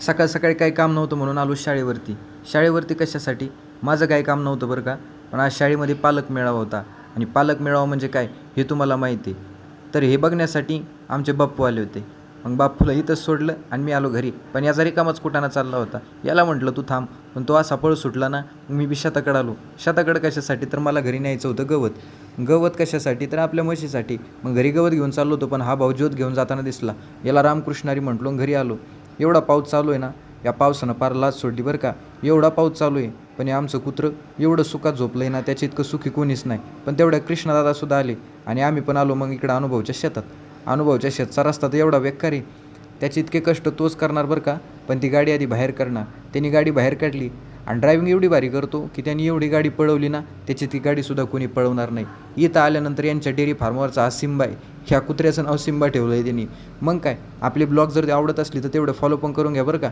सकाळ सकाळी काही काम नव्हतं म्हणून आलो शाळेवरती कशासाठी? माझं काही काम नव्हतं बरं का. पण आज शाळेमध्ये पालक मेळावा होता आणि पालक मेळावा म्हणजे काय हे तुम्हाला माहिती आहे. तर हे बघण्यासाठी आमचे बाप्पू आले होते. मग बाप्पूला इथंच सोडलं आणि मी आलो घरी. पण याचा रिकामाच कुटाणा चालला होता. याला म्हटलं तू थांब, पण तो असा पळ सुटला ना, मग मी बी शेताकडे आलो. शेताकडं कशासाठी? तर मला घरी न्यायचं होतं गवत. गवत कशासाठी? तर आपल्या म्हशीसाठी. मग घरी गवत घेऊन चाललो होतो, पण हा भाऊ ज्योत घेऊन जाताना दिसला. याला रामकृष्णारी म्हटलो आणि घरी आलो. एवढा पाऊस चालू आहे ना, या पावसानं फार लाज सोडली बरं का. एवढा पाऊस चालू आहे, पण हे आमचं कुत्रं एवढं सुखात झोपलं आहे ना, त्याच्या इतकं सुखी कोणीच नाही. पण तेवढ्या कृष्णदादासुद्धा आले आणि आम्ही पण आलो मग इकडं अनुभवच्या शेतात. अनुभवच्या शेतचा रस्ता तर एवढा बेकार आहे, त्याचे इतके कष्ट तोच करणार बरं का. पण ती गाडी आधी बाहेर करणार. त्यांनी गाडी बाहेर काढली आणि ड्रायव्हिंग एवढी भारी करतो की त्यांनी एवढी गाडी पळवली ना, त्याची ती गाडीसुद्धा कोणी पळवणार नाही. इथं आल्यानंतर यांच्या डेअरी फार्मवरचा हा सिम्बा आहे. ह्या कुत्र्याचं नाव सिम्बा ठेवलं आहे त्यांनी. मग काय, आपले ब्लॉग जर आवडत असली तर तेवढं फॉलो पण करून घ्या बरं का.